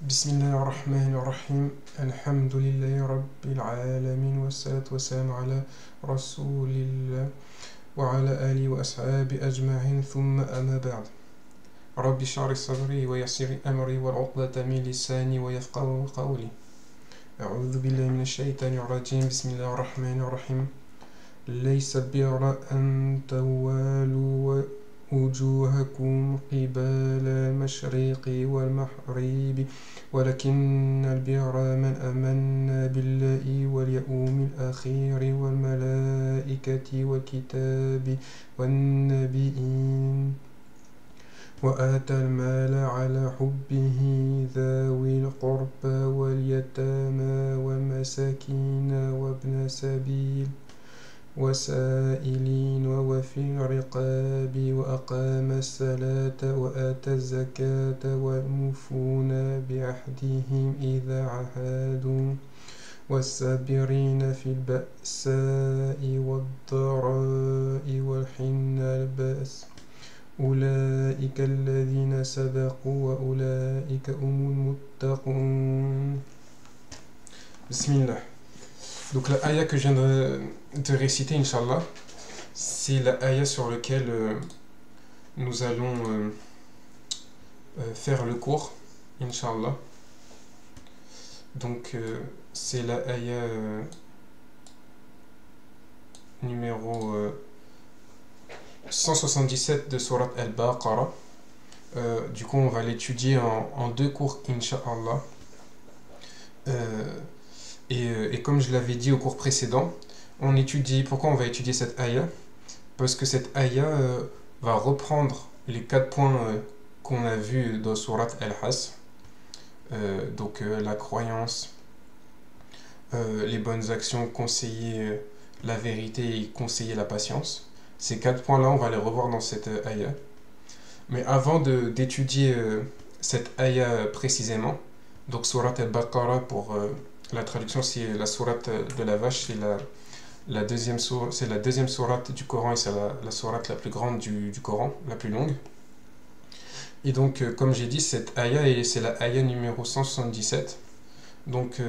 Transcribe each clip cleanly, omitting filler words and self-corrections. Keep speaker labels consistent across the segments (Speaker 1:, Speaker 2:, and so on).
Speaker 1: بسم الله الرحمن الرحيم الحمد لله رب العالمين والصلاة والسلام على رسول الله وعلى آله وأصحابه أجمعين ثم أما بعد رب اشرح لي صدري ويسر لي أمري والعقدة من لساني ويفقهوا قولي أعوذ بالله من الشيطان الرجيم بسم الله الرحمن الرحيم ليس البر أن تولوا وجوهكم قبل المشرق والمغرب ولكن البر من آمن بالله واليوم الآخر والملائكة والكتاب والنبيين وآتى المال على حبه ذوي القربى واليتامى والمساكين وابن سبيل وسائلين وفي الرقاب وأقام الصلاة وآتى الزكاة والموفون بعهدهم إذا عاهدوا والصابرين في البأساء والضراء وحين البأس أولئك الذين صدقوا وأولئك هم المتقون. بسم الله. Donc la ayah que je viens de réciter, Inch'Allah, c'est la ayah sur laquelle nous allons faire le cours, Inch'Allah. Donc c'est la ayah numéro 177 de Surat Al-Baqarah. Du coup on va l'étudier en deux cours, Inch'Allah. Et comme je l'avais dit au cours précédent, pourquoi on va étudier cette ayah? Parce que cette ayah va reprendre les 4 points qu'on a vus dans Surat Al-Has. Donc la croyance, les bonnes actions, conseiller la vérité et conseiller la patience. Ces 4 points-là, on va les revoir dans cette ayah. Mais avant d'étudier cette ayah précisément, donc Surat Al-Baqarah pour... la traduction, c'est la sourate de la vache, c'est la deuxième sourate du Coran et c'est la sourate la plus grande du Coran, la plus longue. Et donc, comme j'ai dit, cette ayah, c'est la ayah numéro 177. Donc,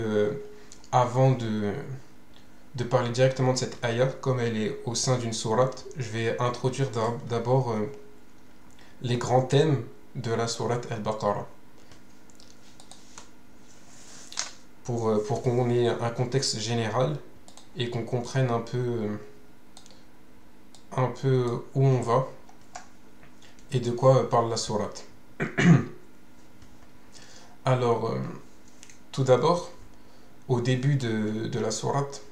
Speaker 1: avant de parler directement de cette ayah, comme elle est au sein d'une sourate, je vais introduire d'abord les grands thèmes de la sourate Al-Baqarah. Pour qu'on ait un contexte général et qu'on comprenne un peu où on va et de quoi parle la sourate. Alors, tout d'abord, au début de la sourate,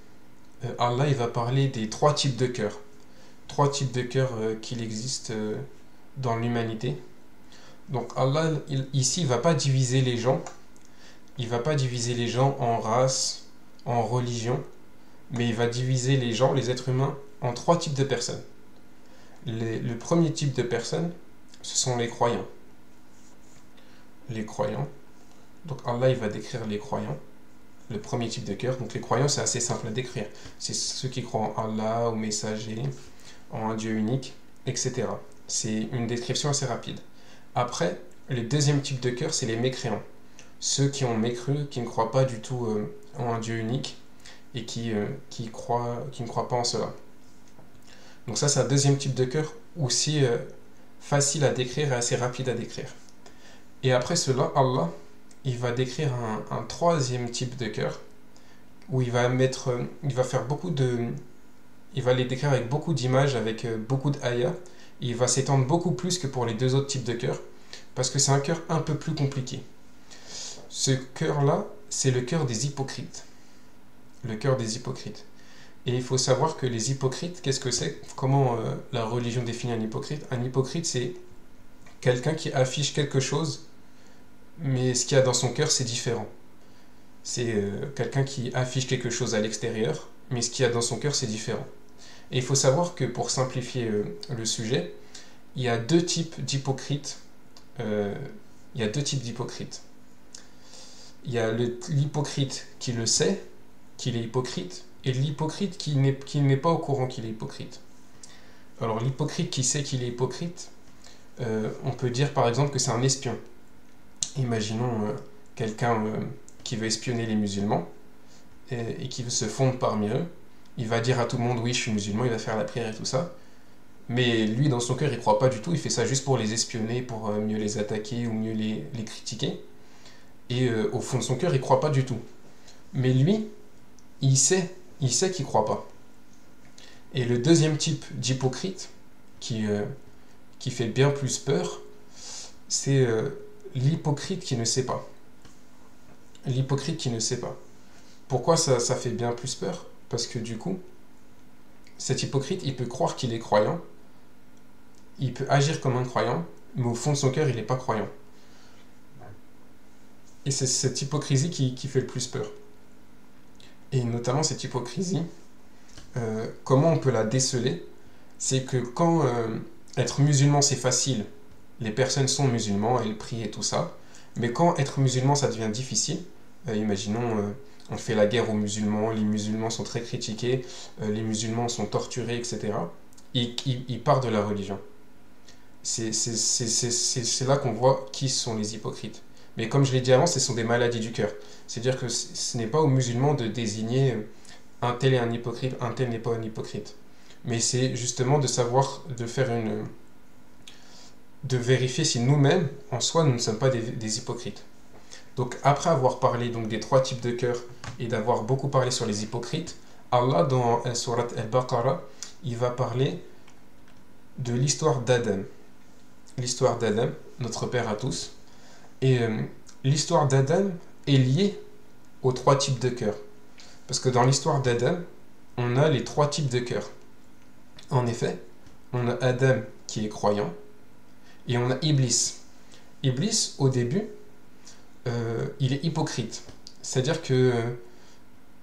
Speaker 1: Allah il va parler des 3 types de cœurs. 3 types de cœurs qu'il existe dans l'humanité. Donc Allah, ici, il ne va pas diviser les gens. Il ne va pas diviser les gens en race, en religion, mais il va diviser les gens, les êtres humains, en 3 types de personnes. Le premier type de personnes, ce sont les croyants. Les croyants. Donc Allah, il va décrire les croyants. Le premier type de cœur. Donc les croyants, c'est assez simple à décrire. C'est ceux qui croient en Allah, au messager, en un Dieu unique, etc. C'est une description assez rapide. Après, le deuxième type de cœur, c'est les mécréants. Ceux qui ont mécru, qui ne croient pas du tout en un Dieu unique et qui ne croient pas en cela. Donc ça, c'est un deuxième type de cœur aussi facile à décrire et assez rapide à décrire. Et après cela, Allah, il va décrire un troisième type de cœur où il va faire il va les décrire avec beaucoup d'images, avec beaucoup d'ayats. Il va s'étendre beaucoup plus que pour les 2 autres types de cœurs parce que c'est un cœur un peu plus compliqué. Ce cœur-là, c'est le cœur des hypocrites. Le cœur des hypocrites. Et il faut savoir que les hypocrites, qu'est-ce que c'est? Comment la religion définit un hypocrite? Un hypocrite, c'est quelqu'un qui affiche quelque chose, mais ce qu'il y a dans son cœur, c'est différent. C'est quelqu'un qui affiche quelque chose à l'extérieur, mais ce qu'il y a dans son cœur, c'est différent. Et il faut savoir que pour simplifier le sujet, il y a 2 types d'hypocrites. Il y a 2 types d'hypocrites. Il y a l'hypocrite qui le sait, qu'il est hypocrite, et l'hypocrite qui n'est pas au courant qu'il est hypocrite. Alors l'hypocrite qui sait qu'il est hypocrite, on peut dire par exemple que c'est un espion. Imaginons quelqu'un qui veut espionner les musulmans et qui veut se fondre parmi eux, il va dire à tout le monde oui je suis musulman, il va faire la prière et tout ça. Mais lui dans son cœur il croit pas du tout, il fait ça juste pour les espionner, pour mieux les attaquer ou mieux les critiquer. Et au fond de son cœur il croit pas du tout. Mais lui, il sait qu'il croit pas. Et le deuxième type d'hypocrite qui fait bien plus peur, c'est l'hypocrite qui ne sait pas. L'hypocrite qui ne sait pas. Pourquoi ça fait bien plus peur? Parce que du coup, cet hypocrite, il peut croire qu'il est croyant, il peut agir comme un croyant, mais au fond de son cœur, il n'est pas croyant. Et c'est cette hypocrisie qui fait le plus peur. Et notamment cette hypocrisie, comment on peut la déceler? C'est que quand être musulman c'est facile, les personnes sont musulmans, elles prient et tout ça, mais quand être musulman ça devient difficile, imaginons on fait la guerre aux musulmans, les musulmans sont très critiqués, les musulmans sont torturés, etc. Ils partent de la religion. C'est là qu'on voit qui sont les hypocrites. Mais comme je l'ai dit avant, ce sont des maladies du cœur. C'est-à-dire que ce n'est pas aux musulmans de désigner un tel est un hypocrite, un tel n'est pas un hypocrite. Mais c'est justement de savoir, de vérifier si nous-mêmes, en soi, nous ne sommes pas des hypocrites. Donc après avoir parlé donc, des trois types de cœur et d'avoir beaucoup parlé sur les hypocrites, Allah dans la sourate Al-Baqarah, il va parler de l'histoire d'Adam. L'histoire d'Adam, notre Père à tous. Et l'histoire d'Adam est liée aux trois types de cœur. Parce que dans l'histoire d'Adam, on a les trois types de cœur. En effet, on a Adam qui est croyant et on a Iblis. Iblis, au début, il est hypocrite. C'est-à-dire que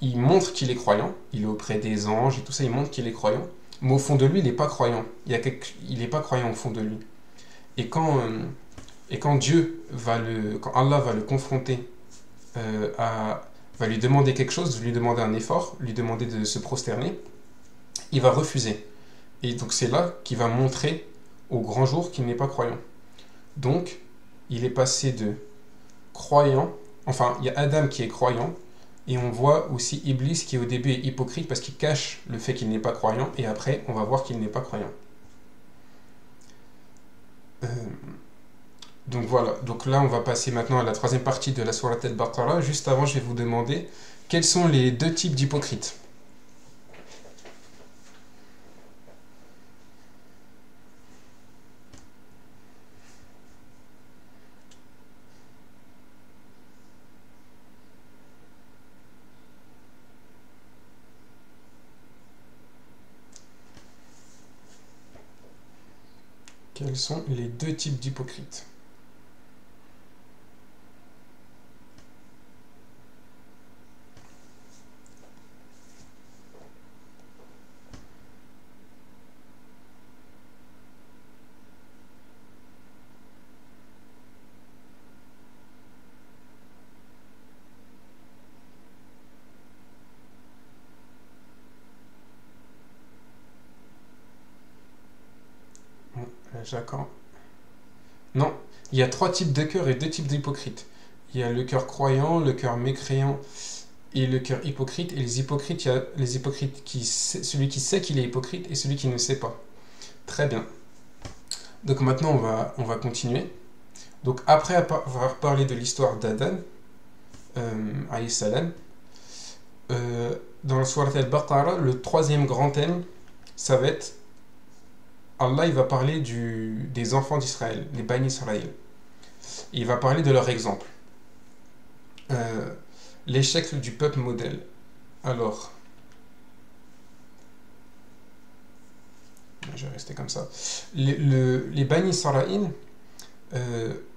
Speaker 1: il montre qu'il est croyant, il est auprès des anges et tout ça, il montre qu'il est croyant, mais au fond de lui, il n'est pas croyant. Il n'est pas croyant au fond de lui. Et quand quand Allah va le confronter, va lui demander quelque chose, lui demander un effort, lui demander de se prosterner, il va refuser. Et donc c'est là qu'il va montrer au grand jour qu'il n'est pas croyant. Donc, il est passé de croyant, enfin, il y a Adam qui est croyant, et on voit aussi Iblis qui au début est hypocrite parce qu'il cache le fait qu'il n'est pas croyant, et après, on va voir qu'il n'est pas croyant. Donc voilà, donc là on va passer maintenant à la troisième partie de la sourate Al-Baqarah. Juste avant, je vais vous demander quels sont les deux types d'hypocrites. Quels sont les deux types d'hypocrites? Jacan. Non, il y a trois types de cœur et deux types d'hypocrites. Il y a le cœur croyant, le cœur mécréant et le cœur hypocrite. Et les hypocrites, il y a les hypocrites celui qui sait qu'il est hypocrite et celui qui ne sait pas. Très bien. Donc maintenant on va continuer. Donc après avoir parlé de l'histoire d'Adam, alayhi salam, dans la sourate Al-Baqarah, le troisième grand thème, ça va être Allah il va parler des enfants d'Israël, les Bani Israël. Il va parler de leur exemple. L'échec du peuple modèle. Alors, je vais rester comme ça. Les Bani Israël,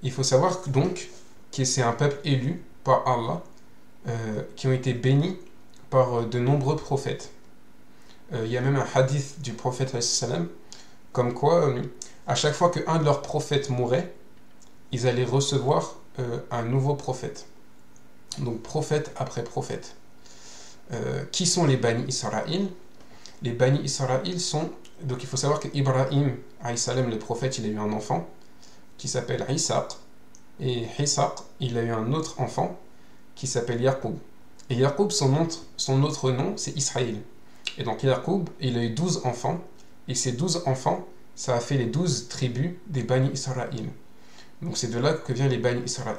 Speaker 1: il faut savoir donc que c'est un peuple élu par Allah, qui ont été bénis par de nombreux prophètes. Il y a même un hadith du prophète sallam, comme quoi, à chaque fois qu'un de leurs prophètes mourait, ils allaient recevoir un nouveau prophète. Donc prophète après prophète. Qui sont les Bani Israël? Les Bani Israël sont... Donc il faut savoir qu'Ibrahim, le prophète, il a eu un enfant qui s'appelle Isaac. Et Ishaq, il a eu un autre enfant qui s'appelle Yaqub. Et Yaqub, son autre nom, c'est Israël. Et donc Yaqub, il a eu 12 enfants. Et ces 12 enfants, ça a fait les 12 tribus des Bani Israël. Donc c'est de là que viennent les Bani Israël.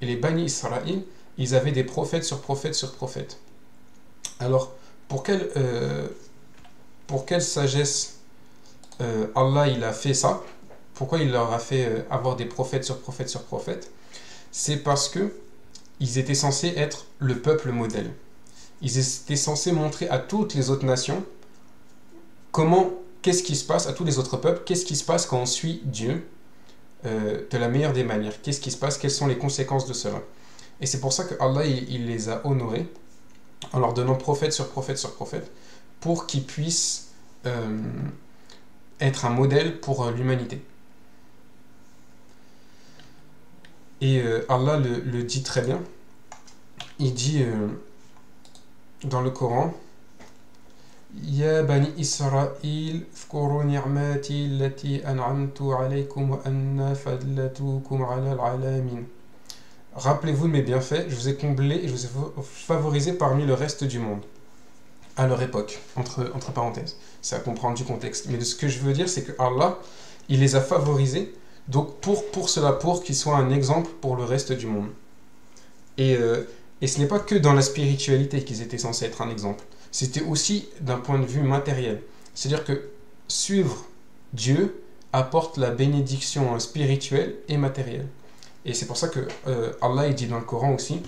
Speaker 1: Et les Bani Israël, ils avaient des prophètes sur prophètes sur prophètes. Alors, pour quelle sagesse Allah il a fait ça? Pourquoi il leur a fait avoir des prophètes sur prophètes sur prophètes? C'est parce que ils étaient censés être le peuple modèle. Ils étaient censés montrer à toutes les autres nations qu'est-ce qui se passe, à tous les autres peuples, qu'est-ce qui se passe quand on suit Dieu de la meilleure des manières. Qu'est-ce qui se passe, quelles sont les conséquences de cela. Et c'est pour ça que Allah il les a honorés en leur donnant prophète sur prophète sur prophète pour qu'ils puissent être un modèle pour l'humanité. Et Allah le dit très bien. Il dit dans le Coran: Ya bani Israël, fkuru ni'mati allati an'amtu alaykum wa anna fadlatukum ala al-alamin. Rappelez-vous de mes bienfaits, je vous ai comblé et je vous ai favorisé parmi le reste du monde. À leur époque, entre parenthèses. C'est à comprendre du contexte. Mais ce que je veux dire, c'est que Allah, il les a favorisés, donc pour qu'ils soient un exemple pour le reste du monde. Et ce n'est pas que dans la spiritualité qu'ils étaient censés être un exemple. C'était aussi d'un point de vue matériel. C'est-à-dire que suivre Dieu apporte la bénédiction spirituelle et matérielle. Et c'est pour ça que Allah il dit dans le Coran aussi: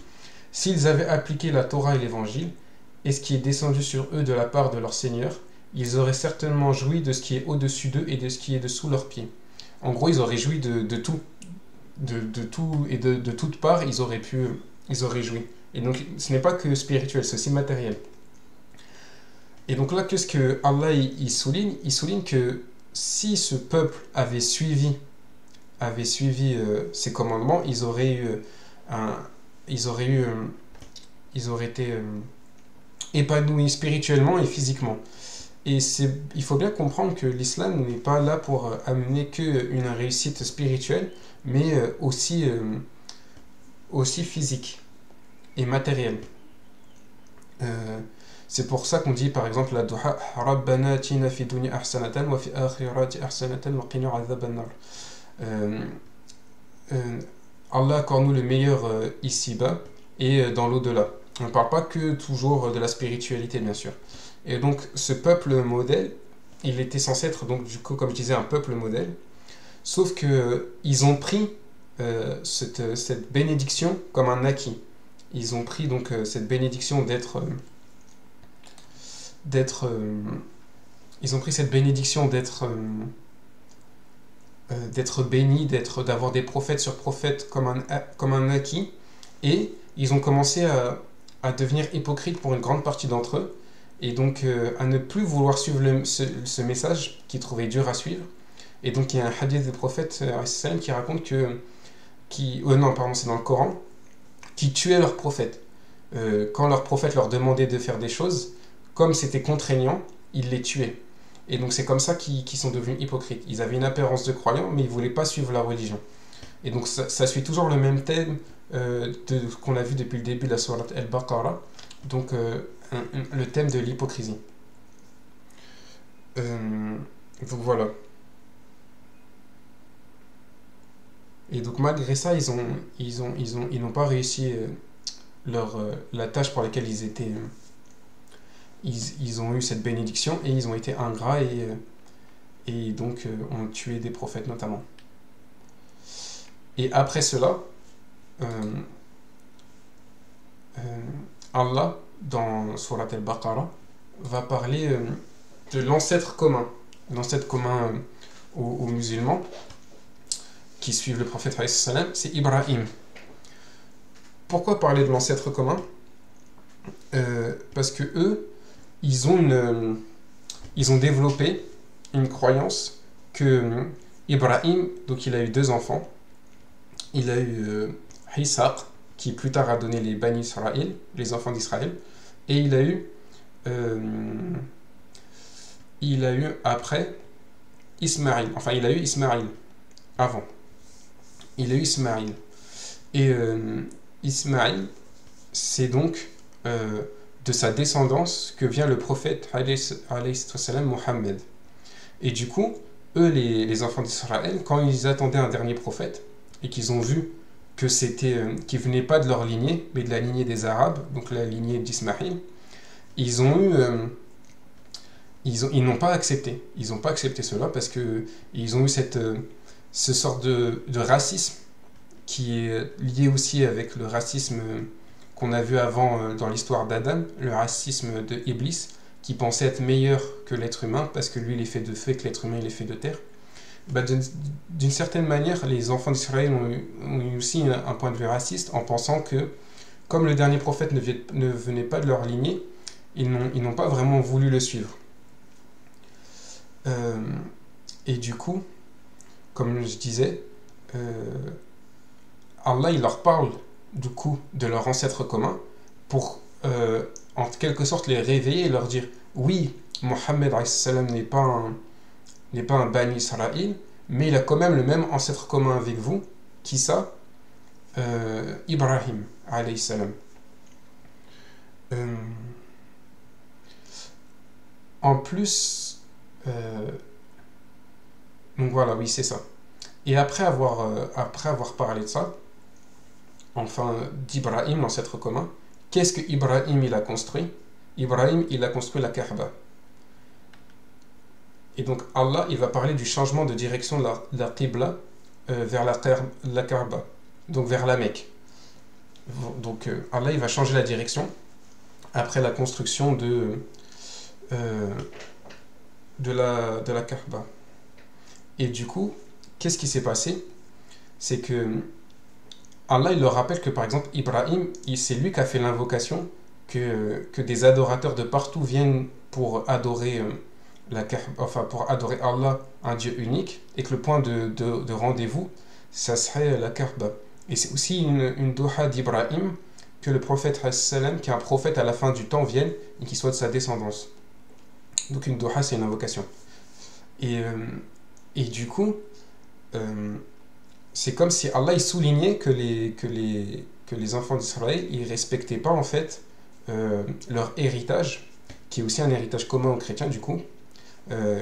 Speaker 1: s'ils avaient appliqué la Torah et l'Évangile, et ce qui est descendu sur eux de la part de leur Seigneur, ils auraient certainement joui de ce qui est au-dessus d'eux et de ce qui est dessous leurs pieds. En gros, ils auraient joui de tout. De tout et de toutes parts, ils auraient joui. Et donc, ce n'est pas que spirituel, c'est aussi matériel. Et donc là, qu'est-ce que Allah il souligne? Il souligne que si ce peuple avait suivi ces commandements, ils auraient été épanouis spirituellement et physiquement. Et il faut bien comprendre que l'islam n'est pas là pour amener qu'une réussite spirituelle, mais aussi physique et matérielle. C'est pour ça qu'on dit par exemple la duha: Rabbana atina fi dunya ahsanatan wa fi akhirati ahsanatan wa qina adhaban nar. Allah accorde-nous le meilleur ici-bas et dans l'au-delà. On ne parle pas que toujours de la spiritualité, bien sûr. Et donc, ce peuple modèle, il était censé être, donc, du coup, comme je disais, un peuple modèle. Sauf qu'ils ont pris cette bénédiction comme un acquis. Ils ont pris donc cette bénédiction d'être bénis, d'avoir des prophètes sur prophètes comme un acquis. Et ils ont commencé à devenir hypocrites pour une grande partie d'entre eux, et donc à ne plus vouloir suivre ce message qu'ils trouvaient dur à suivre. Et donc il y a un hadith du prophète qui raconte c'est dans le Coran, qui tuaient leurs prophètes. Quand leurs prophètes leur demandaient de faire des choses, comme c'était contraignant, ils les tuaient. Et donc c'est comme ça qu'ils sont devenus hypocrites. Ils avaient une apparence de croyants, mais ils ne voulaient pas suivre la religion. Et donc ça suit toujours le même thème qu'on a vu depuis le début de la sourate Al-Baqarah, donc le thème de l'hypocrisie. Donc voilà. Et donc malgré ça, ils n'ont pas réussi la tâche pour laquelle ils étaient. Ils ont eu cette bénédiction et ils ont été ingrats et donc ont tué des prophètes notamment. Et après cela, Allah, dans Surat Al-Baqarah, va parler de l'ancêtre commun. L'ancêtre commun aux musulmans qui suivent le prophète, c'est Ibrahim. Pourquoi parler de l'ancêtre commun? Parce que eux, ils ont développé une croyance que Ibrahim, donc il a eu 2 enfants. Il a eu Ishaq, qui plus tard a donné les Bani Israël, les enfants d'Israël, et il a eu après Ismaïl. Enfin, il a eu Ismaïl avant. Il a eu Ismaïl. Et Ismaïl, c'est donc de sa descendance que vient le prophète alayhi salam Mohammed. Et du coup, eux, les enfants d'Israël, quand ils attendaient un dernier prophète et qu'ils ont vu que c'était qui venait pas de leur lignée, mais de la lignée des Arabes, donc la lignée d'Ismaïl, ils ont eu ils n'ont pas accepté. Ils n'ont pas accepté cela parce que ils ont eu ce sort de racisme qui est lié aussi avec le racisme qu'on a vu avant dans l'histoire d'Adam, le racisme de Iblis, qui pensait être meilleur que l'être humain parce que lui il est fait de feu et que l'être humain il est fait de terre. Bah, d'une certaine manière, les enfants d'Israël ont eu aussi un point de vue raciste en pensant que, comme le dernier prophète ne venait pas de leur lignée, ils n'ont pas vraiment voulu le suivre. Et du coup, comme je disais, Allah il leur parle du coup de leur ancêtre commun pour en quelque sorte les réveiller et leur dire oui, Mohammed n'est pas un Bani Israël, mais il a quand même le même ancêtre commun avec vous. Qui ça? Ibrahim alayhi salam. En plus, donc voilà, oui, c'est ça. Et après avoir parlé de ça, enfin d'Ibrahim, l'ancêtre commun, qu'est-ce que Ibrahim il a construit? Ibrahim il a construit la Kaaba. Et donc Allah il va parler du changement de direction de la Qibla vers la Kaaba, donc vers la Mecque. Donc Allah il va changer la direction après la construction de la Kaaba. Et du coup, qu'est-ce qui s'est passé? C'est que Allah il leur rappelle que par exemple Ibrahim, c'est lui qui a fait l'invocation que des adorateurs de partout viennent pour adorer pour adorer Allah, un Dieu unique, et que le point de rendez-vous, ça serait la Kaaba. Et c'est aussi une doha d'Ibrahim que le prophète qui est un prophète à la fin du temps, vienne et qu'il soit de sa descendance. Donc une doha, c'est une invocation. Et du coup, c'est comme si Allah il soulignait que les enfants d'Israël ils respectaient pas en fait leur héritage, qui est aussi un héritage commun aux chrétiens du coup,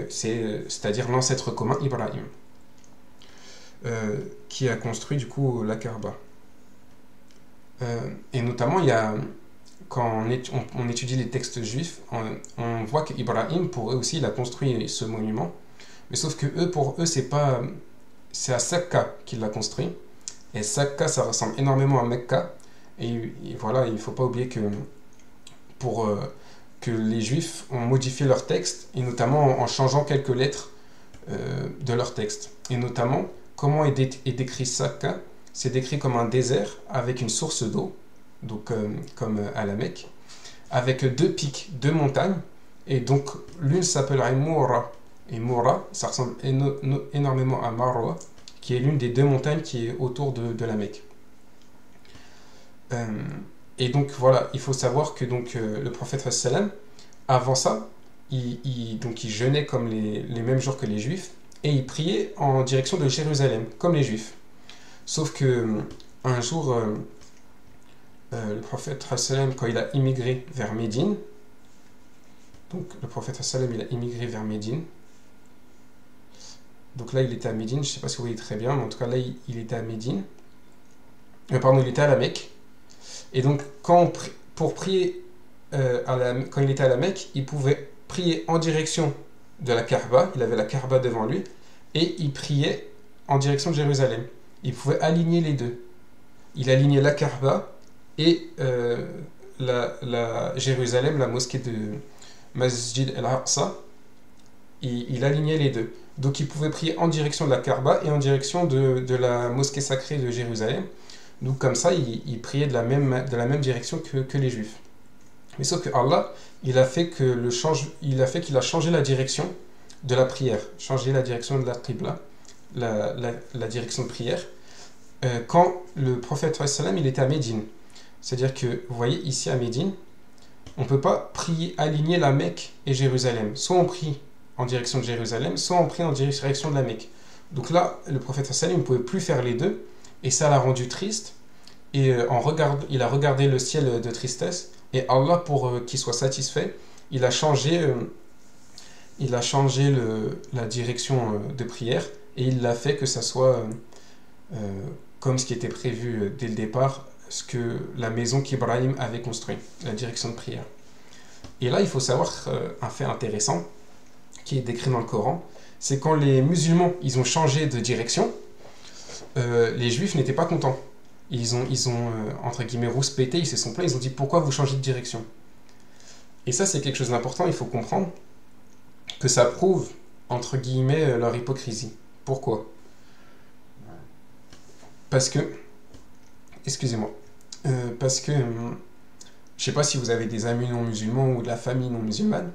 Speaker 1: c'est-à-dire l'ancêtre commun Ibrahim, qui a construit du coup la Kaaba. Et notamment quand on étudie les textes juifs, on voit qu'Ibrahim, pour eux aussi, il a construit ce monument. Mais sauf que pour eux, c'est à Sakka qu'il l'a construit. Et Sakka, ça ressemble énormément à Mecca. Et voilà, il ne faut pas oublier que que les Juifs ont modifié leur texte, et notamment en changeant quelques lettres de leur texte. Et notamment, comment est décrit Sakka? C'est décrit comme un désert avec une source d'eau, donc comme à la Mecque, avec deux pics, deux montagnes, et donc l'une s'appellerait Moura. Et Moura, ça ressemble énormément à Marwa, qui est l'une des deux montagnes qui est autour de la Mecque. Et donc voilà, il faut savoir que donc, le prophète sallam, avant ça, il jeûnait comme les mêmes jours que les Juifs, et il priait en direction de Jérusalem, comme les Juifs. Sauf que un jour, le prophète sallam, quand il a immigré vers Médine, donc le prophète sallam, il a immigré vers Médine. Donc là, il était à Médine, je ne sais pas si vous voyez très bien, mais en tout cas là, il était à Médine. Il était à la Mecque. Et donc, pour prier, quand il était à la Mecque, il pouvait prier en direction de la Kaaba, il avait la Kaaba devant lui, et il priait en direction de Jérusalem. Il pouvait aligner les deux. Il alignait la Kaaba et la Jérusalem, la mosquée de Masjid al-Aqsa, il alignait les deux. Donc il pouvait prier en direction de la Kaaba et en direction de la mosquée sacrée de Jérusalem. Donc comme ça, il priait de la même direction que les Juifs. Mais sauf que Allah, il a fait qu'il a changé la direction de la prière, changé la direction de la Qibla, la direction de prière, quand le prophète sallam, il était à Médine. C'est-à-dire que, vous voyez, ici à Médine, on ne peut pas aligner la Mecque et Jérusalem. Soit on prie en direction de Jérusalem, soit on prie en direction de la Mecque. Donc là, le prophète sallam, il ne pouvait plus faire les deux, et ça l'a rendu triste. Et il a regardé le ciel de tristesse. Et Allah, pour qu'il soit satisfait, il a changé, la direction de prière. Et il l'a fait que ça soit comme ce qui était prévu dès le départ, ce que la maison qu'Ibrahim avait construite, la direction de prière. Et là, il faut savoir un fait intéressant qui est décrit dans le Coran, c'est quand les musulmans ils ont changé de direction, les juifs n'étaient pas contents. Ils ont entre guillemets rouspété, ils se sont plaints, ils ont dit pourquoi vous changez de direction. Et ça, c'est quelque chose d'important, il faut comprendre que ça prouve entre guillemets leur hypocrisie. Pourquoi? Parce que, excusez-moi, parce que je sais pas si vous avez des amis non musulmans ou de la famille non musulmane,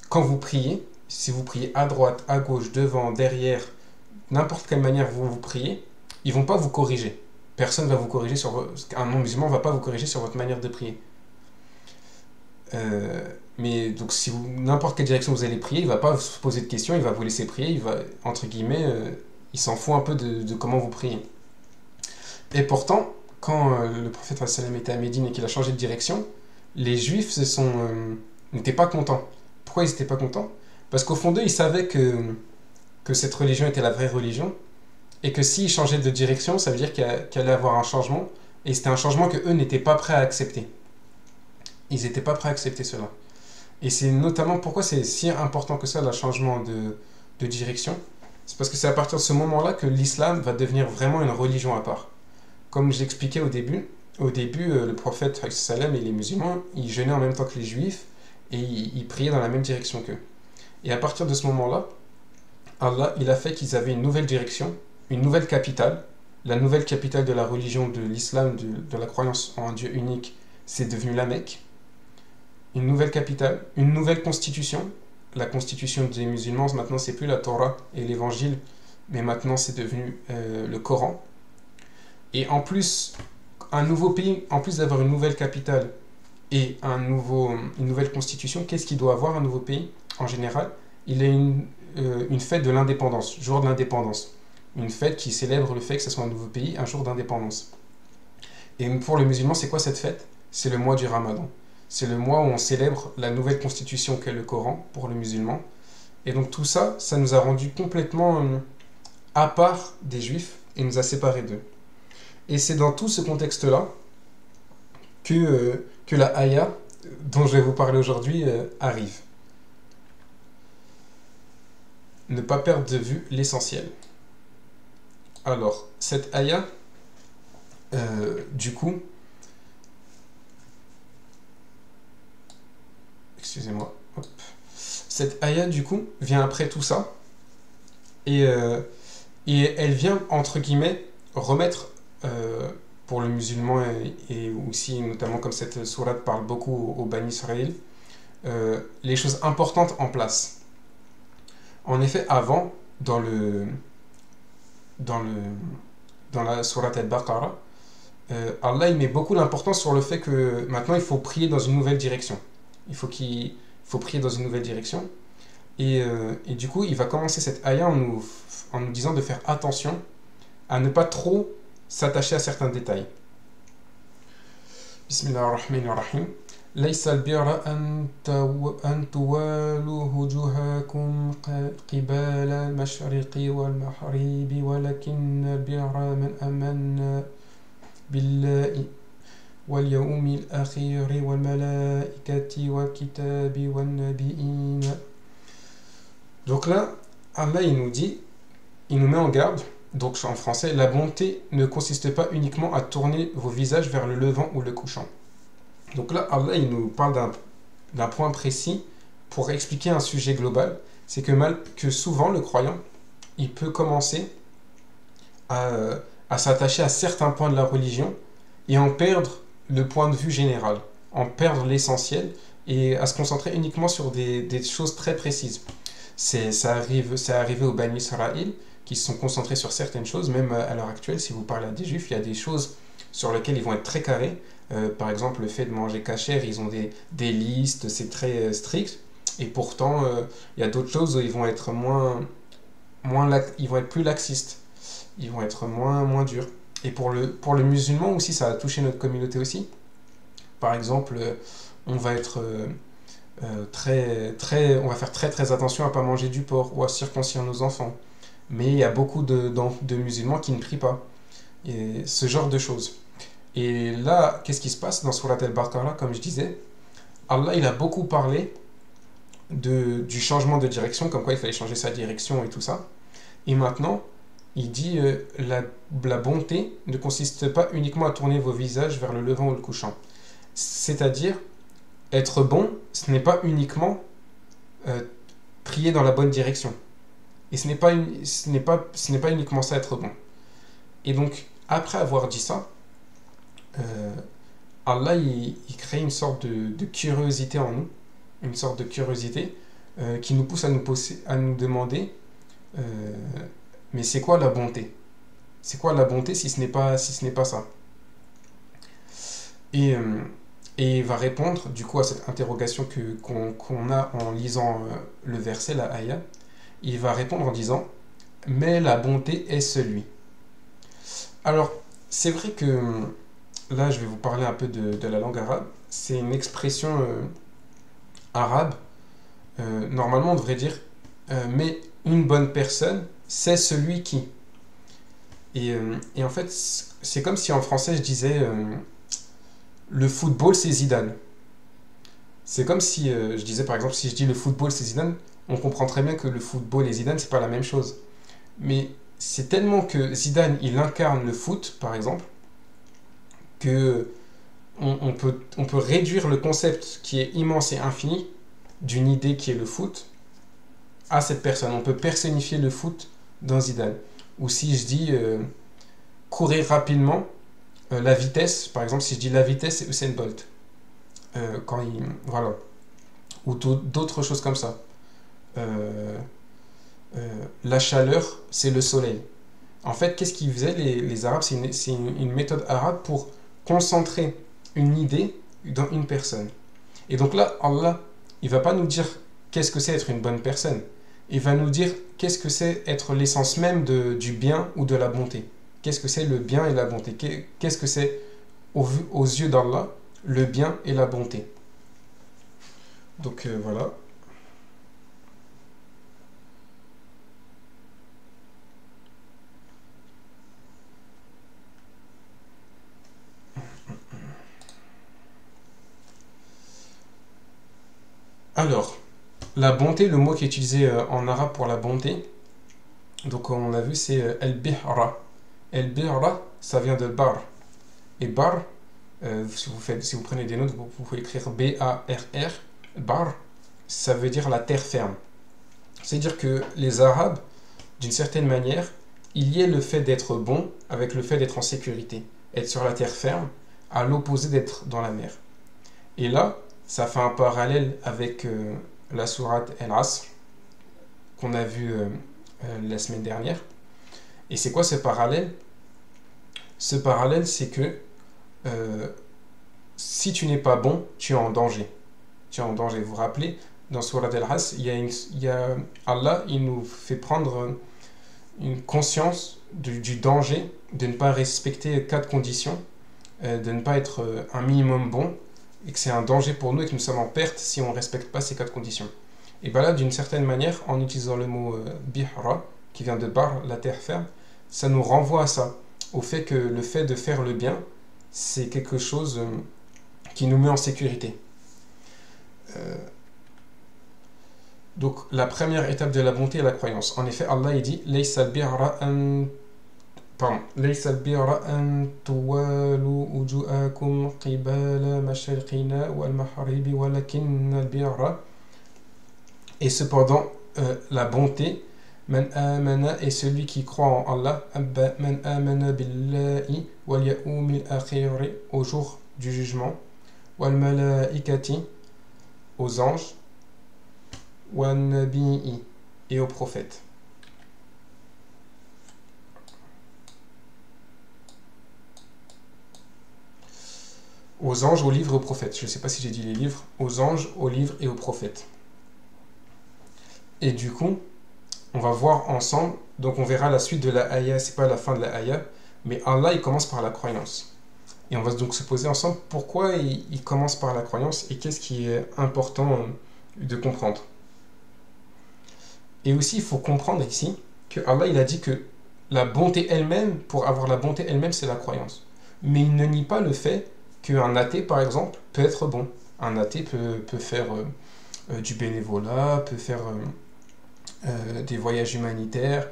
Speaker 1: quand vous priez, si vous priez à droite, à gauche, devant, derrière, n'importe quelle manière vous priez, ils vont pas vous corriger. Personne va vous corriger un non-musulman va pas vous corriger sur votre manière de prier. Mais donc si n'importe quelle direction vous allez prier, il va pas se poser de questions, il va vous laisser prier, il va entre guillemets, il s'en fout un peu de comment vous priez. Et pourtant, quand le prophète sallam était à Médine et qu'il a changé de direction, les juifs n'étaient pas contents. Pourquoi ils n'étaient pas contents? Parce qu'au fond d'eux, ils savaient que cette religion était la vraie religion, et que s'ils changeaient de direction, ça veut dire qu'il allait avoir un changement, et c'était un changement que eux n'étaient pas prêts à accepter. Ils n'étaient pas prêts à accepter cela. Et c'est notamment pourquoi c'est si important que ça, le changement de direction. C'est parce que c'est à partir de ce moment-là que l'islam va devenir vraiment une religion à part. Comme je l'expliquais au début, le prophète sallam et les musulmans, ils jeûnaient en même temps que les juifs, et ils priaient dans la même direction qu'eux. Et à partir de ce moment-là, Allah, il a fait qu'ils avaient une nouvelle direction, une nouvelle capitale. La nouvelle capitale de la religion de l'islam, de la croyance en un Dieu unique, c'est devenu la Mecque. Une nouvelle capitale, une nouvelle constitution. La constitution des musulmans, maintenant, c'est plus la Torah et l'évangile, mais maintenant, c'est devenu le Coran. Et en plus, un nouveau pays, en plus d'avoir une nouvelle capitale et une nouvelle constitution, qu'est-ce qu'il doit avoir un nouveau pays? En général, il a une fête de l'indépendance, jour de l'indépendance. Une fête qui célèbre le fait que ce soit un nouveau pays, un jour d'indépendance. Et pour le musulman, c'est quoi cette fête? C'est le mois du Ramadan. C'est le mois où on célèbre la nouvelle constitution qu'est le Coran pour le musulman. Et donc tout ça, ça nous a rendu complètement à part des juifs et nous a séparés d'eux. Et c'est dans tout ce contexte-là que la Aya, dont je vais vous parler aujourd'hui, arrive. Ne pas perdre de vue l'essentiel. Alors, cette Aya, du coup, excusez-moi, hop. Cette Aya, du coup, vient après tout ça, et elle vient, entre guillemets, remettre, pour le musulman, et aussi, notamment comme cette sourate parle beaucoup au Bani Israël, les choses importantes en place. En effet, avant, dans la sourate Al-Baqarah, Allah il met beaucoup d'importance sur le fait que maintenant il faut prier dans une nouvelle direction. Il faut prier dans une nouvelle direction. Et du coup, il va commencer cette ayah en nous disant de faire attention à ne pas trop s'attacher à certains détails. Bismillahirrahmanirrahim. ليس البر أن تولوا وجوهكم قبال المشرق والمغرب ولكن البر من آمن بالله واليوم الآخر والملائكة والكتاب والنبيين. Donc là, Allah il nous met en garde. Donc en français, la bonté ne consiste pas uniquement à tourner vos visages vers le levant ou le couchant. Donc là, Allah il nous parle d'un point précis pour expliquer un sujet global. C'est que souvent le croyant, il peut commencer à s'attacher à certains points de la religion et en perdre le point de vue général, en perdre l'essentiel et à se concentrer uniquement sur des choses très précises. C'est arrivé aux Bani Israël qui se sont concentrés sur certaines choses, même à l'heure actuelle, si vous parlez à des juifs, il y a des choses sur lesquelles ils vont être très carrés. Par exemple, le fait de manger kasher, ils ont des listes, c'est très strict. Et pourtant, il y a d'autres choses où ils vont être ils vont être plus laxistes. Ils vont être moins durs. Et pour le musulman aussi, ça a touché notre communauté aussi. Par exemple, on va être on va faire très très attention à pas manger du porc ou à circoncire nos enfants. Mais il y a beaucoup de musulmans qui ne prient pas. Et ce genre de choses. Et là, qu'est-ce qui se passe dans Surat al-Baqarah, comme je disais? Allah, il a beaucoup parlé du changement de direction, comme quoi il fallait changer sa direction et tout ça. Et maintenant, il dit la bonté ne consiste pas uniquement à tourner vos visages vers le levant ou le couchant. C'est-à-dire, être bon, ce n'est pas uniquement prier dans la bonne direction. Et ce n'est pas uniquement ça, être bon. Et donc, après avoir dit ça, Allah, il crée une sorte de curiosité en nous, une sorte de curiosité qui nous pousse à nous demander mais c'est quoi la bonté? C'est quoi la bonté si ce n'est pas ça? Et il va répondre du coup à cette interrogation qu'on a en lisant le verset, la ayah. Il va répondre en disant mais la bonté est celui. Alors, c'est vrai que là, je vais vous parler un peu de la langue arabe. C'est une expression arabe. Normalement, on devrait dire mais une bonne personne, c'est celui qui. Et en fait, c'est comme si en français, je disais le football, c'est Zidane. C'est comme si je disais, par exemple, si je dis le football, c'est Zidane, on comprend très bien que le football et Zidane, c'est pas la même chose. Mais c'est tellement que Zidane, il incarne le foot, par exemple, que on peut réduire le concept qui est immense et infini d'une idée qui est le foot à cette personne. On peut personnifier le foot dans Zidane. Ou si je dis courir rapidement, la vitesse, par exemple, si je dis la vitesse, c'est Usain Bolt. Voilà. Ou d'autres choses comme ça. La chaleur, c'est le soleil. En fait, qu'est-ce qu'ils faisaient les Arabes? C'est une méthode arabe pour concentrer une idée dans une personne. Et donc là, Allah, il va pas nous dire qu'est-ce que c'est être une bonne personne. Il va nous dire qu'est-ce que c'est être l'essence même du bien ou de la bonté. Qu'est-ce que c'est le bien et la bonté? Qu'est-ce que c'est aux yeux d'Allah le bien et la bonté? Donc voilà. Alors, la bonté, le mot qui est utilisé en arabe pour la bonté, donc on a vu, c'est el-bihra. El-bihra, ça vient de bar. Et bar, si vous prenez des notes, vous pouvez écrire B-A-R-R. Bar, ça veut dire la terre ferme. C'est-à-dire que les Arabes, d'une certaine manière, il y a le fait d'être bon avec le fait d'être en sécurité. Être sur la terre ferme, à l'opposé d'être dans la mer. Et là, ça fait un parallèle avec la sourate El-Asr qu'on a vu la semaine dernière. Et c'est quoi ce parallèle? Ce parallèle, c'est que si tu n'es pas bon, tu es en danger. Tu es en danger. Vous vous rappelez, dans Surat Al-Asr, Allah, il nous fait prendre une conscience du danger de ne pas respecter 4 conditions, de ne pas être un minimum bon, et que c'est un danger pour nous et que nous sommes en perte si on ne respecte pas ces 4 conditions. Et bien là, d'une certaine manière, en utilisant le mot bihra, qui vient de bar, la terre ferme, ça nous renvoie à ça, au fait que le fait de faire le bien, c'est quelque chose qui nous met en sécurité. Donc la première étape de la bonté est la croyance. En effet, Allah il dit ليس البر أن تولوا وجوهكم قبل مشرقنا والمغرب ولكن البر. Et cependant, la bonté, man amana est celui qui croit en Allah, man amana billahi wal yawmil akhir, au jour du jugement, wal malaikati, aux anges, wal nabii, et aux prophètes. Aux anges, aux livres et aux prophètes. Je ne sais pas si j'ai dit les livres. Aux anges, aux livres et aux prophètes. Et du coup, on va voir ensemble, donc on verra la suite de la ayah, c'est pas la fin de la ayah, Mais Allah, il commence par la croyance. Et on va donc se poser ensemble pourquoi il commence par la croyance et qu'est-ce qui est important de comprendre. Et aussi, il faut comprendre ici que Allah, il a dit que la bonté elle-même, pour avoir la bonté elle-même, c'est la croyance. Mais il ne nie pas le fait qu'un athée, par exemple, peut être bon. Un athée peut faire du bénévolat, peut faire des voyages humanitaires.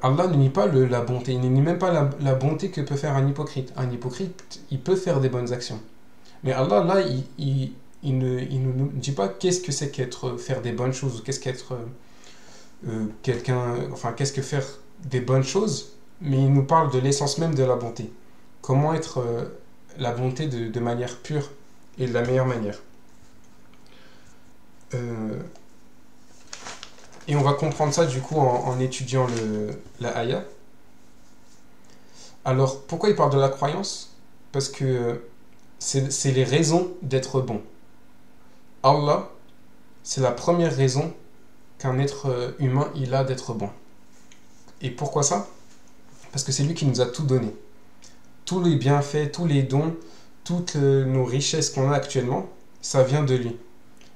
Speaker 1: Allah ne nie pas la bonté, il ne nie même pas la bonté que peut faire un hypocrite. Un hypocrite, il peut faire des bonnes actions. Mais Allah, là, il ne nous dit pas qu'est-ce que c'est faire des bonnes choses, ou qu'est-ce qu'être qu'est-ce que faire des bonnes choses, mais il nous parle de l'essence même de la bonté. Comment être la bonté de manière pure et de la meilleure manière. Et on va comprendre ça du coup en étudiant la ayah. Alors, pourquoi il parle de la croyance? Parce que c'est les raisons d'être bon. Allah, c'est la première raison qu'un être humain il a d'être bon. Et pourquoi ça? Parce que c'est lui qui nous a tout donné. Tous les bienfaits, tous les dons, toutes nos richesses qu'on a actuellement, ça vient de lui.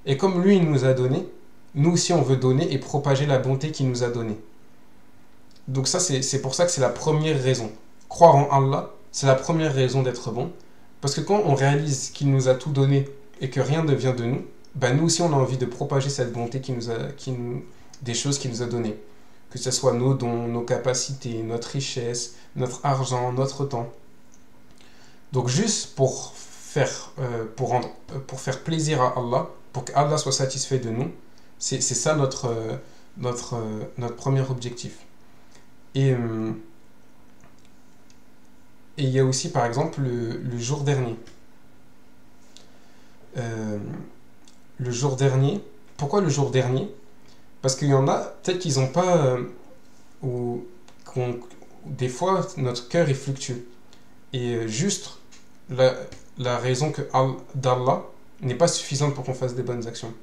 Speaker 1: Et comme lui, il nous a donné, nous aussi, on veut donner et propager la bonté qu'il nous a donnée. Donc ça, c'est pour ça que c'est la première raison. Croire en Allah, c'est la première raison d'être bon. Parce que quand on réalise qu'il nous a tout donné et que rien ne vient de nous, ben nous aussi, on a envie de propager cette bonté des choses qu'il nous a données. Que ce soit nos dons, nos capacités, notre richesse, notre argent, notre temps. Donc juste pour faire plaisir à Allah, pour qu'Allah soit satisfait de nous, c'est ça notre premier objectif. Et il y a aussi par exemple le jour dernier. Le jour dernier, pourquoi le jour dernier? Parce qu'il y en a, peut-être qu'ils n'ont pas, des fois notre cœur il fluctue. Et juste la raison d'Allah n'est pas suffisante pour qu'on fasse des bonnes actions.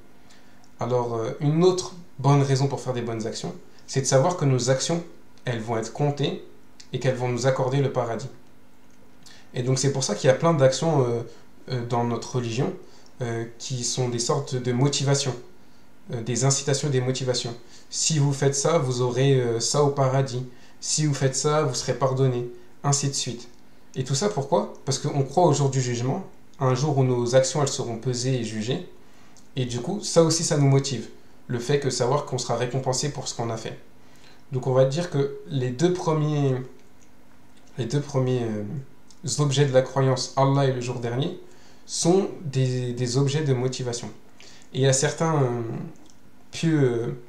Speaker 1: Alors, une autre bonne raison pour faire des bonnes actions, c'est de savoir que nos actions, elles vont être comptées et qu'elles vont nous accorder le paradis. Et donc, c'est pour ça qu'il y a plein d'actions dans notre religion qui sont des sortes de motivations, des incitations et des motivations. Si vous faites ça, vous aurez ça au paradis. Si vous faites ça, vous serez pardonné. Ainsi de suite. Et tout ça, pourquoi? Parce qu'on croit au jour du jugement, un jour où nos actions, elles seront pesées et jugées. Et du coup, ça aussi, ça nous motive. Le fait que savoir qu'on sera récompensé pour ce qu'on a fait. Donc on va dire que les deux premiers objets de la croyance, Allah et le jour dernier, sont des objets de motivation. Et il y a certains pieux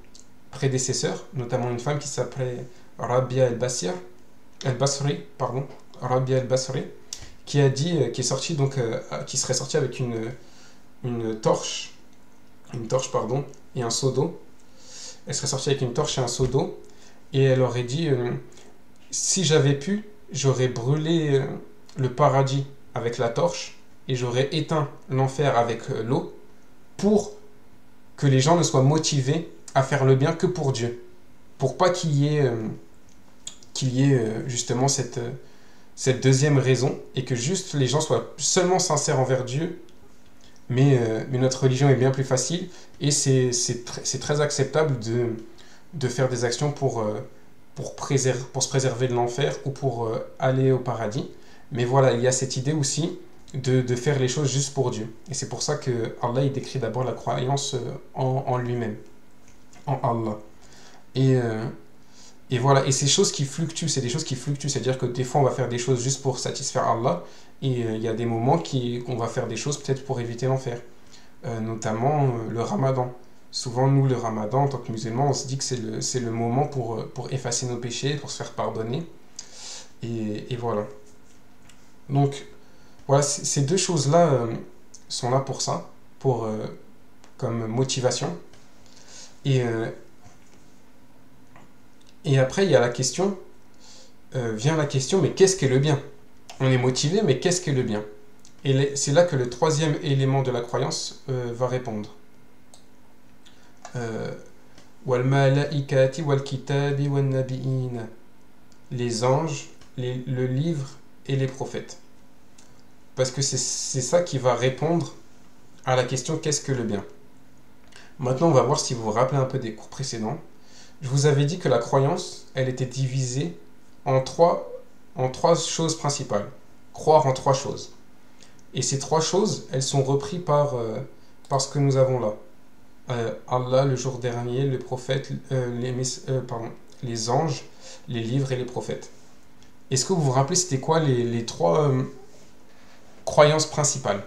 Speaker 1: prédécesseurs, notamment une femme qui s'appelait Rabia el-Basri, Rabia el-Basri, qui a dit, qui serait sortie avec une torche, et un seau d'eau. Elle serait sortie avec une torche et un seau d'eau, et elle aurait dit si j'avais pu, j'aurais brûlé le paradis avec la torche, et j'aurais éteint l'enfer avec l'eau, pour que les gens ne soient motivés à faire le bien que pour Dieu, pour pas qu'il y ait justement cette deuxième raison, et que juste les gens soient seulement sincères envers Dieu. Mais notre religion est bien plus facile, et c'est très acceptable de faire des actions pour se préserver de l'enfer ou pour aller au paradis. Mais voilà, il y a cette idée aussi de faire les choses juste pour Dieu. Et c'est pour ça que Allah il décrit d'abord la croyance en lui-même, en Allah. Et voilà, et ces choses qui fluctuent, c'est des choses qui fluctuent, c'est-à-dire que des fois on va faire des choses juste pour satisfaire Allah, et il y a des moments qu'on va faire des choses peut-être pour éviter l'enfer, notamment le ramadan. Souvent nous, le ramadan, en tant que musulmans, on se dit que c'est le moment pour effacer nos péchés, pour se faire pardonner, et voilà. Donc voilà, ces deux choses-là sont là pour ça, comme motivation. Et après, il y a vient la question, mais qu'est-ce qu'est le bien? On est motivé, mais qu'est-ce qu'est le bien? Et c'est là que le troisième élément de la croyance va répondre. Wal malaikati wal kitabi wal nabi'in. Les anges, le livre et les prophètes. Parce que c'est ça qui va répondre à la question qu'est-ce que le bien. Maintenant, on va voir si vous vous rappelez un peu des cours précédents. Je vous avais dit que la croyance, elle était divisée en trois choses principales. Croire en trois choses. Et ces trois choses, elles sont reprises par ce que nous avons là. Allah, le jour dernier, le prophète, les anges, les livres et les prophètes. Est-ce que vous vous rappelez c'était quoi les trois croyances principales?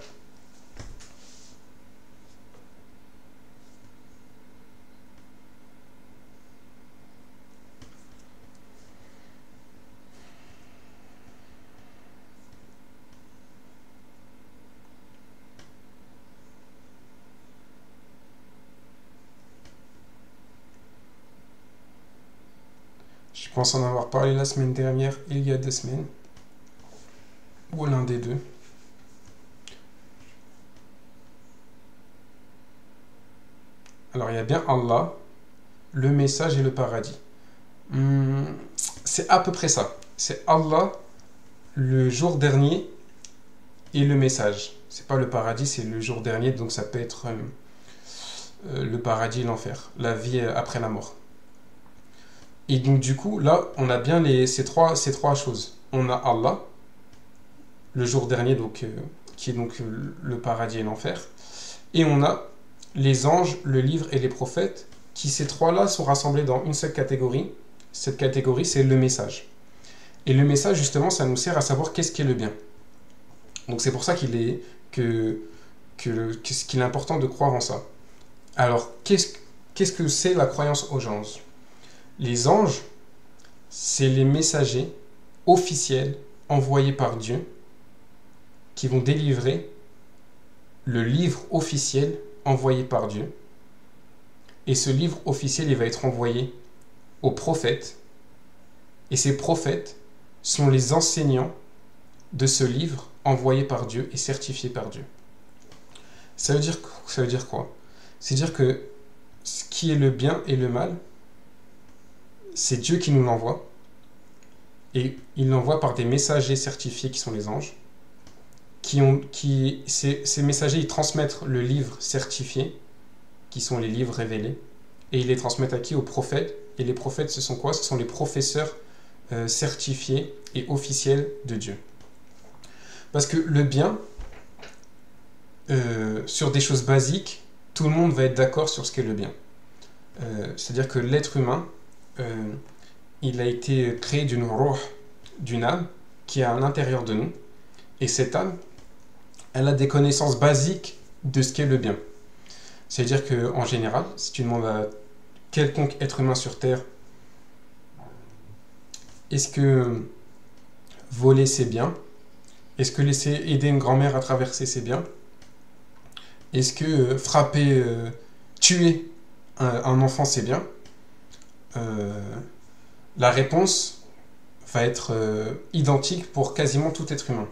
Speaker 1: Je pense en avoir parlé la semaine dernière et il y a 2 semaines. Ou l'un des deux. Alors il y a bien Allah, le message et le paradis. C'est à peu près ça. C'est Allah, le jour dernier et le message. C'est pas le paradis, c'est le jour dernier, donc ça peut être le paradis et l'enfer, la vie après la mort. Et donc du coup, là, on a bien ces trois choses. On a Allah, le jour dernier, donc, qui est donc le paradis et l'enfer. Et on a les anges, le livre et les prophètes, qui ces trois-là sont rassemblés dans une seule catégorie. Cette catégorie, c'est le message. Et le message, justement, ça nous sert à savoir qu'est-ce qu'est le bien. Donc c'est pour ça qu'il est important de croire en ça. Alors, qu'est-ce que c'est la croyance aux anges? Les anges, c'est les messagers officiels envoyés par Dieu qui vont délivrer le livre officiel envoyé par Dieu. Et ce livre officiel, il va être envoyé aux prophètes. Et ces prophètes sont les enseignants de ce livre envoyé par Dieu et certifié par Dieu. Ça veut dire quoi? C'est dire que ce qui est le bien et le mal, c'est Dieu qui nous l'envoie. Et il l'envoie par des messagers certifiés qui sont les anges. Ces messagers, ils transmettent le livre certifié, qui sont les livres révélés. Et ils les transmettent à qui? Aux prophètes. Et les prophètes, ce sont quoi? Ce sont les professeurs certifiés et officiels de Dieu. Parce que le bien, sur des choses basiques, tout le monde va être d'accord sur ce qu'est le bien. C'est-à-dire que l'être humain, il a été créé d'une ruh, d'une âme, qui est à l'intérieur de nous. Et cette âme, elle a des connaissances basiques de ce qu'est le bien. C'est-à-dire qu'en général, si tu demandes à quelconque être humain sur Terre, est-ce que voler c'est bien? Est-ce que laisser aider une grand-mère à traverser c'est bien? Est-ce que frapper, tuer un enfant c'est bien? La réponse va être identique pour quasiment tout être humain.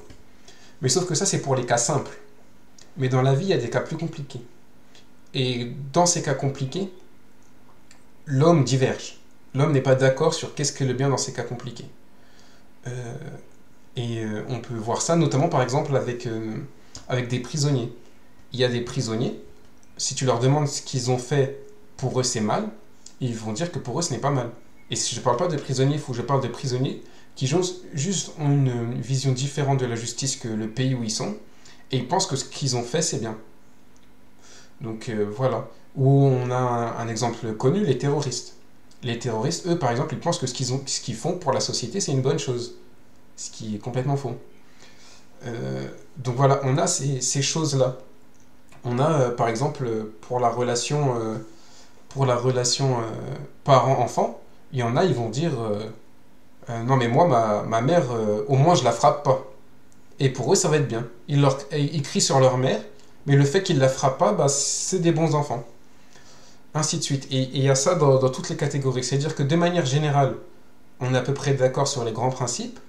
Speaker 1: Mais sauf que ça c'est pour les cas simples. Mais dans la vie il y a des cas plus compliqués. Et dans ces cas compliqués, l'homme diverge. L'homme n'est pas d'accord sur qu'est-ce que le bien dans ces cas compliqués. On peut voir ça notamment par exemple avec des prisonniers. Il y a des prisonniers, si tu leur demandes ce qu'ils ont fait, pour eux c'est mal, ils vont dire que pour eux ce n'est pas mal. Et si je ne parle pas de prisonniers, il faut que je parle de prisonniers qui juste ont une vision différente de la justice que le pays où ils sont, et ils pensent que ce qu'ils ont fait c'est bien. Donc voilà. Ou on a un exemple connu, les terroristes. Les terroristes, eux par exemple, ils pensent que ce qu'ils font pour la société c'est une bonne chose. Ce qui est complètement faux. Donc voilà, on a ces choses-là. On a par exemple pour la relation parent-enfant, il y en a, ils vont dire non mais moi ma mère au moins je la frappe pas. Et pour eux ça va être bien. Ils crient sur leur mère, mais le fait qu'ils la frappent pas, bah, c'est des bons enfants. Ainsi de suite. Et il y a ça dans toutes les catégories. C'est-à-dire que de manière générale, on est à peu près d'accord sur les grands principes,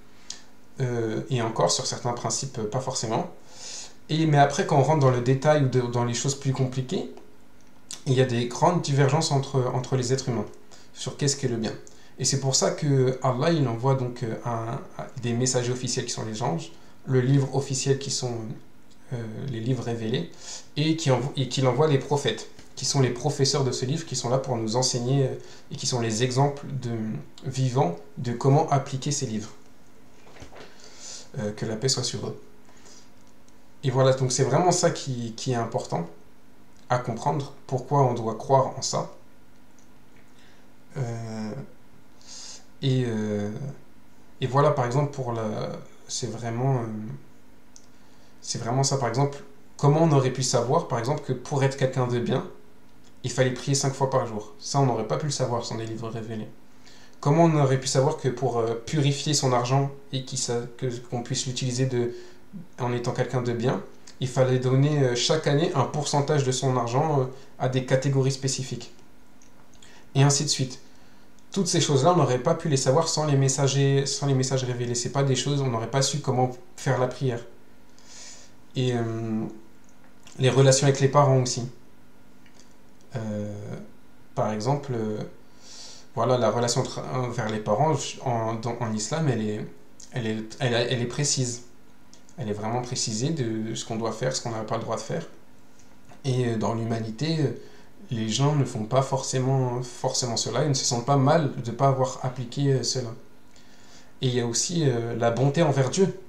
Speaker 1: et encore sur certains principes pas forcément. Mais après quand on rentre dans le détail ou dans les choses plus compliquées, il y a des grandes divergences entre les êtres humains sur qu'est-ce qu'est le bien. Et c'est pour ça que Allah, il envoie donc des messagers officiels qui sont les anges, le livre officiel qui sont les livres révélés, et qu'il envoie les prophètes, qui sont les professeurs de ce livre, qui sont là pour nous enseigner et qui sont les exemples vivants de comment appliquer ces livres. Que la paix soit sur eux. Et voilà, donc c'est vraiment ça qui est important à comprendre, pourquoi on doit croire en ça. Et voilà, par exemple, c'est vraiment ça, par exemple, comment on aurait pu savoir, par exemple, que pour être quelqu'un de bien, il fallait prier 5 fois par jour. Ça, on n'aurait pas pu le savoir sans des livres révélés. Comment on aurait pu savoir que pour purifier son argent et qu'on puisse l'utiliser en étant quelqu'un de bien, il fallait donner chaque année un pourcentage de son argent à des catégories spécifiques. Et ainsi de suite. Toutes ces choses-là, on n'aurait pas pu les savoir sans les messages révélés. C'est pas des choses, on n'aurait pas su comment faire la prière. Et les relations avec les parents aussi. Par exemple, voilà, la relation vers les parents en islam, elle est précise. Elle est vraiment précisée de ce qu'on doit faire, ce qu'on n'a pas le droit de faire. Et dans l'humanité, les gens ne font pas forcément cela, ils ne se sentent pas mal de ne pas avoir appliqué cela. Et il y a aussi la bonté envers Dieu.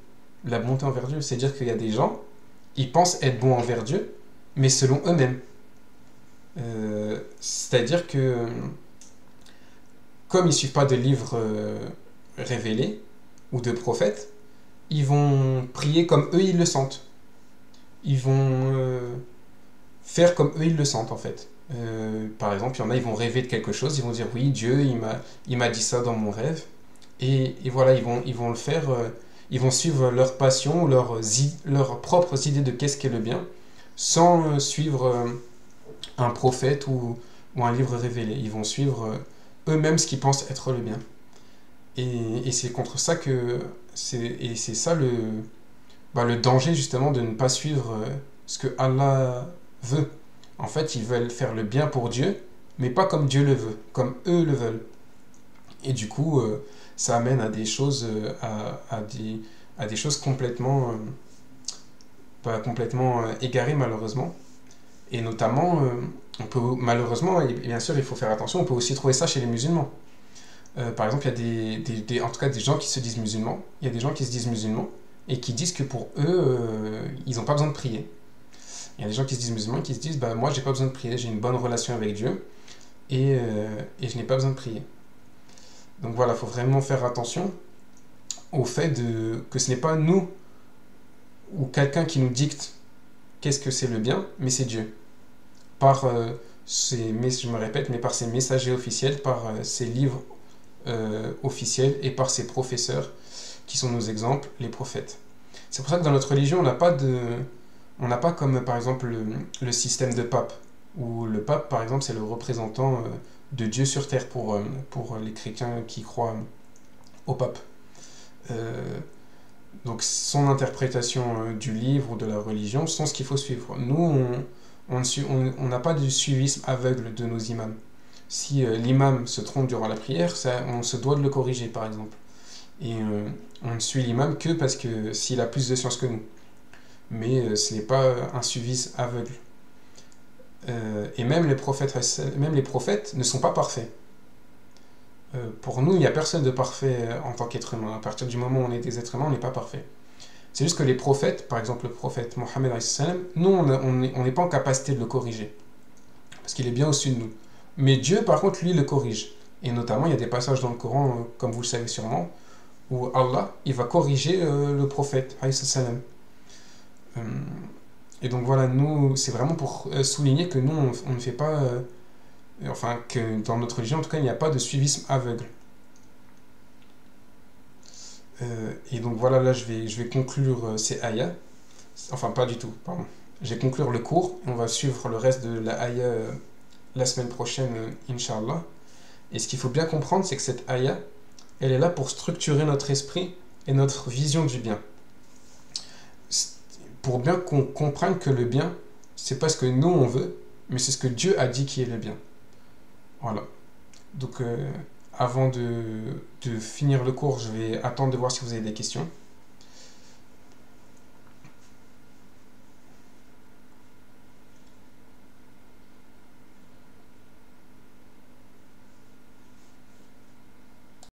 Speaker 1: La bonté envers Dieu, c'est-à-dire qu'il y a des gens, ils pensent être bons envers Dieu, mais selon eux-mêmes. C'est-à-dire que, comme ils ne suivent pas de livres révélés ou de prophètes, ils vont prier comme eux ils le sentent. Ils vont faire comme eux ils le sentent en fait. Par exemple, il y en a, ils vont rêver de quelque chose, ils vont dire oui, Dieu, il m'a dit ça dans mon rêve. Et voilà, ils vont le faire, ils vont suivre leur passion, leurs propres idées de qu'est-ce qu'est le bien, sans suivre un prophète ou un livre révélé. Ils vont suivre eux-mêmes ce qu'ils pensent être le bien. Et c'est contre ça que c'est ça le danger justement de ne pas suivre ce que Allah veut. En fait, ils veulent faire le bien pour Dieu, mais pas comme Dieu le veut, comme eux le veulent. Et du coup, ça amène à des choses, à des choses complètement, pas complètement égarées malheureusement. Et notamment, on peut malheureusement, et bien sûr il faut faire attention, on peut aussi trouver ça chez les musulmans. Par exemple, il y a en tout cas des gens qui se disent musulmans, il y a des gens qui se disent musulmans et qui disent que pour eux, ils n'ont pas besoin de prier. Il y a des gens qui se disent musulmans et qui se disent bah, moi j'ai pas besoin de prier, j'ai une bonne relation avec Dieu et je n'ai pas besoin de prier. Donc voilà, il faut vraiment faire attention au fait que ce n'est pas nous ou quelqu'un qui nous dicte qu'est-ce que c'est le bien, mais c'est Dieu. Par je me répète, mais par ses messagers officiels, par ses livres officiels et par ses professeurs qui sont nos exemples, les prophètes. C'est pour ça que dans notre religion, on n'a pas comme par exemple le système de pape, où le pape par exemple c'est le représentant de Dieu sur terre pour les chrétiens qui croient au pape. Donc son interprétation du livre ou de la religion sont ce qu'il faut suivre. Nous, on n'a pas de suivisme aveugle de nos imams. Si l'imam se trompe durant la prière, on se doit de le corriger par exemple. Et on ne suit l'imam que parce que s'il a plus de science que nous. Mais ce n'est pas un suivisme aveugle. Et même les prophètes ne sont pas parfaits. Pour nous, il n'y a personne de parfait en tant qu'être humain. À partir du moment où on est des êtres humains, on n'est pas parfait. C'est juste que les prophètes, par exemple le prophète Mohammed, nous, on n'est pas en capacité de le corriger. Parce qu'il est bien au-dessus de nous. Mais Dieu, par contre, lui, le corrige. Et notamment, il y a des passages dans le Coran, comme vous le savez sûrement, où Allah, il va corriger le prophète, et donc voilà, nous, c'est vraiment pour souligner que nous, on ne fait pas... enfin, que dans notre religion, en tout cas, il n'y a pas de suivisme aveugle. Et donc voilà, là, je vais conclure ces ayats. Enfin, pas du tout, pardon. Je vais conclure le cours, et on va suivre le reste de la ayah la semaine prochaine, Inch'Allah. Et ce qu'il faut bien comprendre, c'est que cette ayah, elle est là pour structurer notre esprit et notre vision du bien. Pour bien qu'on comprenne que le bien, c'est pas ce que nous on veut, mais c'est ce que Dieu a dit qui est le bien. Voilà. Donc avant de finir le cours, je vais attendre de voir si vous avez des questions.